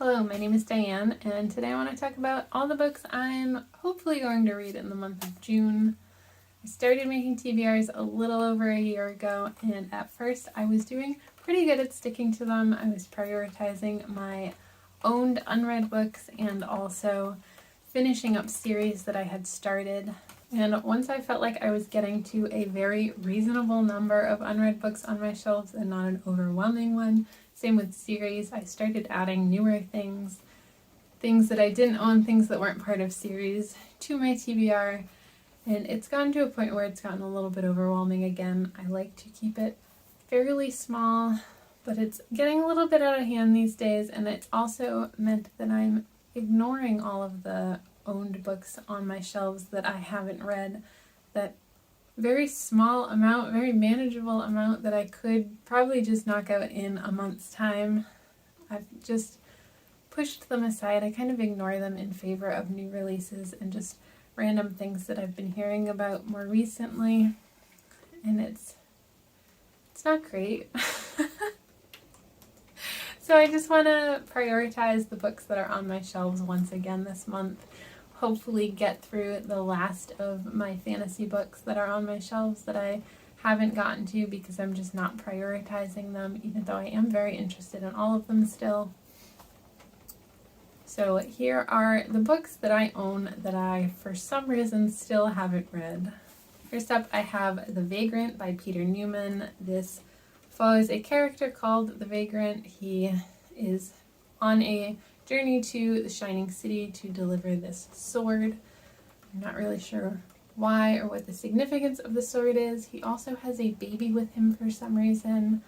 Hello, my name is Diane, and today I want to talk about all the books I'm hopefully going to read in the month of June. I started making TBRs a little over a year ago, and at first I was doing pretty good at sticking to them. I was prioritizing my owned unread books and also finishing up series that I had started. And once I felt like I was getting to a very reasonable number of unread books on my shelves and not an overwhelming one, same with series, I started adding newer things that I didn't own, things that weren't part of series, to my TBR. And it's gotten to a point where it's gotten a little bit overwhelming again. I like to keep it fairly small, but it's getting a little bit out of hand these days, and it's also meant that I'm ignoring all of the owned books on my shelves that I haven't read. That very small amount, very manageable amount that I could probably just knock out in a month's time. I've just pushed them aside. I kind of ignore them in favor of new releases and just random things that I've been hearing about more recently, and it's not great. So I just want to prioritize the books that are on my shelves once again this month. Hopefully get through the last of my fantasy books that are on my shelves that I haven't gotten to because I'm just not prioritizing them, even though I am very interested in all of them still. So here are the books that I own that I, for some reason, still haven't read. First up, I have The Vagrant by Peter Newman. This follows a character called The Vagrant. He is on a journey to the Shining City to deliver this sword. I'm not really sure why or what the significance of the sword is. He also has a baby with him for some reason.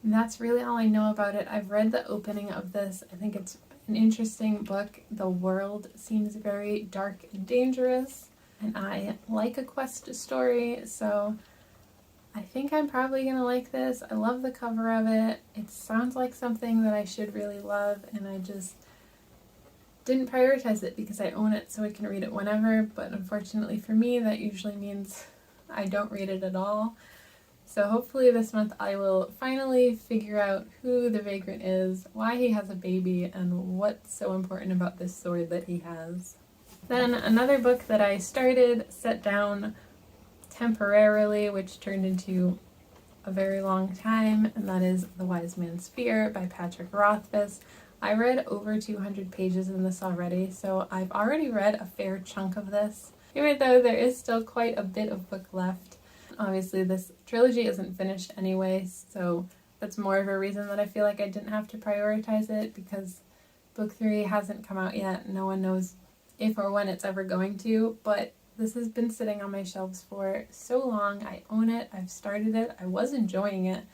And that's really all I know about it. I've read the opening of this. I think it's an interesting book. The world seems very dark and dangerous, and I like a quest story, so I think I'm probably going to like this. I love the cover of it. It sounds like something that I should really love, and I just didn't prioritize it because I own it so I can read it whenever, but unfortunately for me that usually means I don't read it at all. So hopefully this month I will finally figure out who the Vagrant is, why he has a baby, and what's so important about this sword that he has. Then another book that I started, set down temporarily, which turned into a very long time, and that is The Wise Man's Fear by Patrick Rothfuss. I read over 200 pages in this already, so I've already read a fair chunk of this, even though there is still quite a bit of book left. Obviously this trilogy isn't finished anyway, so that's more of a reason that I feel like I didn't have to prioritize it, because book 3 hasn't come out yet. No one knows if or when it's ever going to, but this has been sitting on my shelves for so long. I own it, I've started it, I was enjoying it,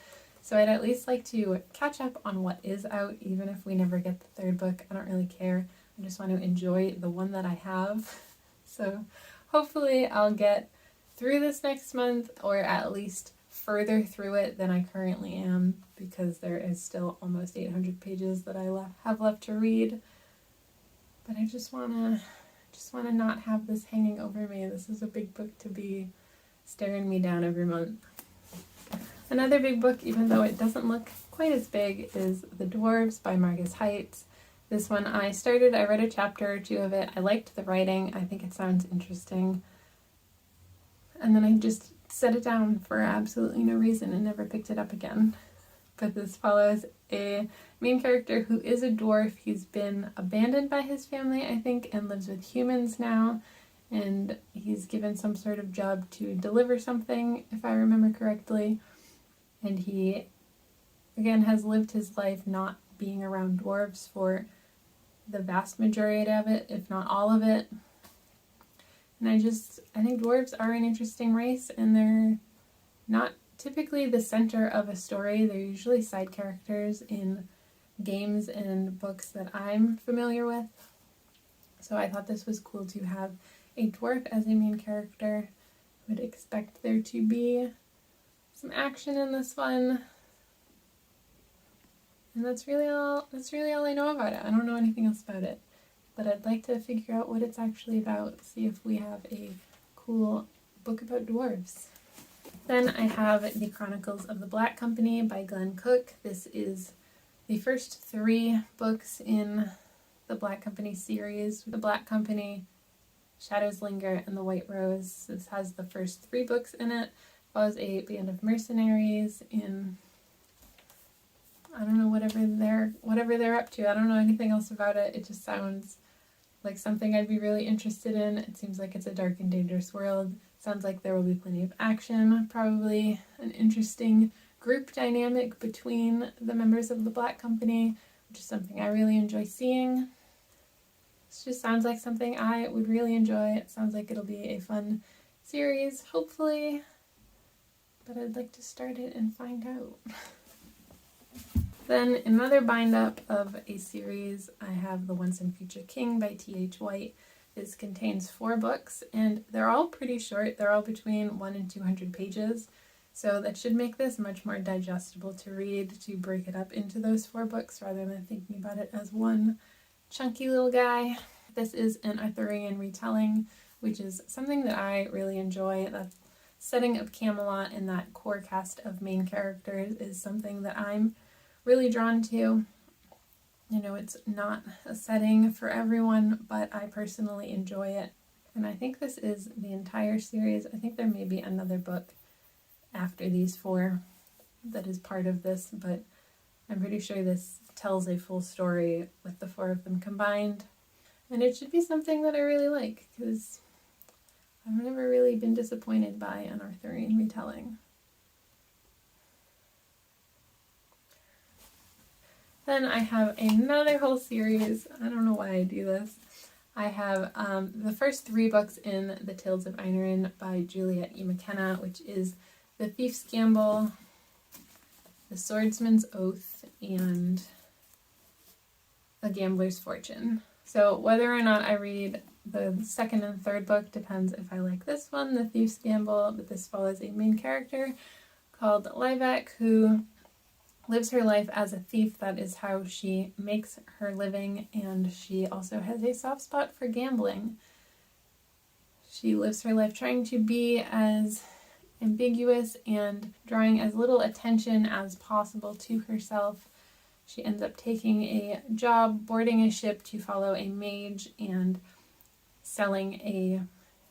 so I'd at least like to catch up on what is out, even if we never get the third book. I don't really care. I just want to enjoy the one that I have. So hopefully I'll get through this next month, or at least further through it than I currently am, because there is still almost 800 pages that I have left to read. But I just want to not have this hanging over me. This is a big book to be staring me down every month. Another big book, even though it doesn't look quite as big, is The Dwarves by Margus Heights. This one I started, I read a chapter or two of it. I liked the writing. I think it sounds interesting. And then I just set it down for absolutely no reason and never picked it up again. But this follows a main character who is a dwarf. He's been abandoned by his family, I think, and lives with humans now. And he's given some sort of job to deliver something, if I remember correctly. And he, again, has lived his life not being around dwarves for the vast majority of it, if not all of it. And I think dwarves are an interesting race, and they're not typically the center of a story. They're usually side characters in games and books that I'm familiar with. So I thought this was cool to have a dwarf as a main character. I would expect there to be some action in this one. And that's really all I know about it. I don't know anything else about it. But I'd like to figure out what it's actually about, see if we have a cool book about dwarves. Then I have The Chronicles of the Black Company by Glenn Cook. This is the first 3 books in the Black Company series. The Black Company, Shadows Linger, and The White Rose. This has the first 3 books in it. Follows a band of mercenaries in, I don't know, whatever they're up to. I don't know anything else about it. It just sounds like something I'd be really interested in. It seems like it's a dark and dangerous world. Sounds like there will be plenty of action, probably an interesting group dynamic between the members of the Black Company, which is something I really enjoy seeing. This just sounds like something I would really enjoy. It sounds like it'll be a fun series, hopefully, but I'd like to start it and find out. Then another bind-up of a series, I have The Once and Future King by T.H. White. This contains 4 books, and they're all pretty short. They're all between 1 and 200 pages, so that should make this much more digestible to read, to break it up into those 4 books rather than thinking about it as one chunky little guy. This is an Arthurian retelling, which is something that I really enjoy. That setting of Camelot and that core cast of main characters is something that I'm really drawn to. You know, it's not a setting for everyone, but I personally enjoy it. And I think this is the entire series. I think there may be another book after these 4 that is part of this, but I'm pretty sure this tells a full story with the 4 of them combined. And it should be something that I really like, because I've never really been disappointed by an Arthurian retelling. Then I have another whole series. I don't know why I do this. I have the first 3 books in The Tales of Einarinn by Juliet E. McKenna, which is The Thief's Gamble, The Swordsman's Oath, and A Gambler's Fortune. So whether or not I read the second and third book depends if I like this one, The Thief's Gamble, but this follows a main character called Livek who lives her life as a thief. That is how she makes her living, and she also has a soft spot for gambling. She lives her life trying to be as ambiguous and drawing as little attention as possible to herself. She ends up taking a job boarding a ship to follow a mage and selling a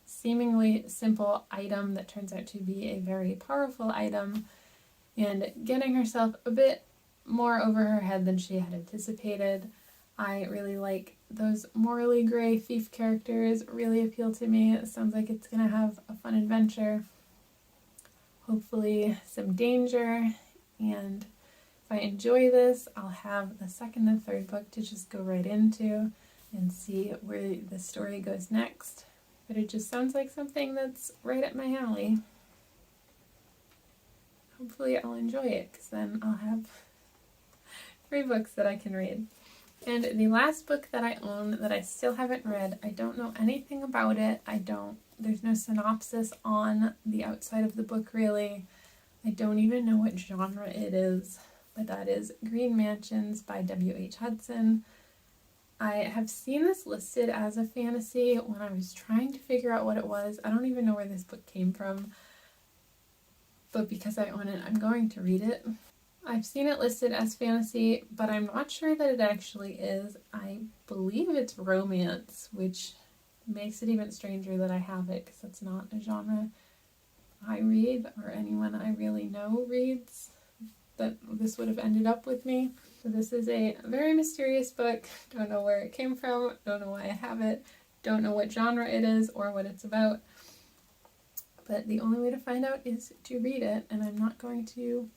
seemingly simple item that turns out to be a very powerful item, and getting herself a bit more over her head than she had anticipated. I really like those morally gray thief characters, really appeal to me. It sounds like it's going to have a fun adventure, hopefully some danger, and if I enjoy this, I'll have the second and third book to just go right into and see where the story goes next. But it just sounds like something that's right up my alley. Hopefully I'll enjoy it, because then I'll have 3 books that I can read. And the last book that I own that I still haven't read, I don't know anything about it. There's no synopsis on the outside of the book really. I don't even know what genre it is, but that is Green Mansions by W.H. Hudson. I have seen this listed as a fantasy when I was trying to figure out what it was. I don't even know where this book came from, but because I own it, I'm going to read it. I've seen it listed as fantasy, but I'm not sure that it actually is. I believe it's romance, which makes it even stranger that I have it, because it's not a genre I read or anyone I really know reads, that this would have ended up with me. So this is a very mysterious book. Don't know where it came from, don't know why I have it, don't know what genre it is or what it's about. But the only way to find out is to read it, and I'm not going to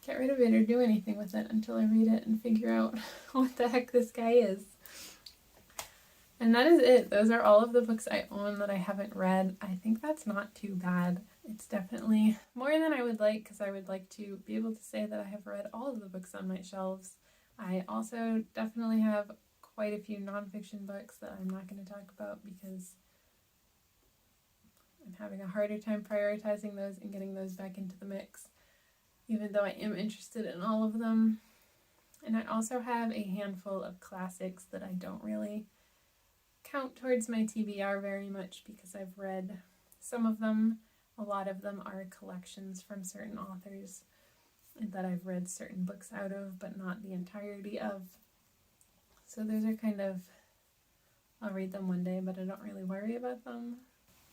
get rid of it or do anything with it until I read it and figure out what the heck this guy is. And that is it. Those are all of the books I own that I haven't read. I think that's not too bad. It's definitely more than I would like, because I would like to be able to say that I have read all of the books on my shelves. I also definitely have quite a few nonfiction books that I'm not going to talk about because I'm having a harder time prioritizing those and getting those back into the mix, even though I am interested in all of them. And I also have a handful of classics that I don't really count towards my TBR very much because I've read some of them. A lot of them are collections from certain authors. that I've read certain books out of, but not the entirety of. So those are kind of, I'll read them one day, but I don't really worry about them.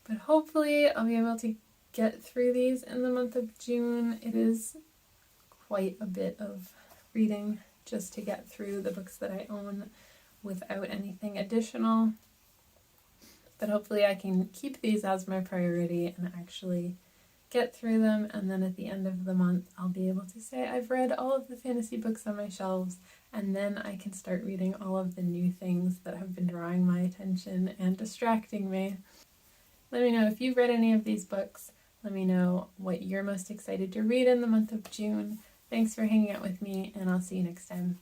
But hopefully I'll be able to get through these in the month of June. It is quite a bit of reading just to get through the books that I own without anything additional. But hopefully I can keep these as my priority and actually get through them, and then at the end of the month I'll be able to say I've read all of the fantasy books on my shelves, and then I can start reading all of the new things that have been drawing my attention and distracting me. Let me know if you've read any of these books. Let me know what you're most excited to read in the month of June. Thanks for hanging out with me, and I'll see you next time.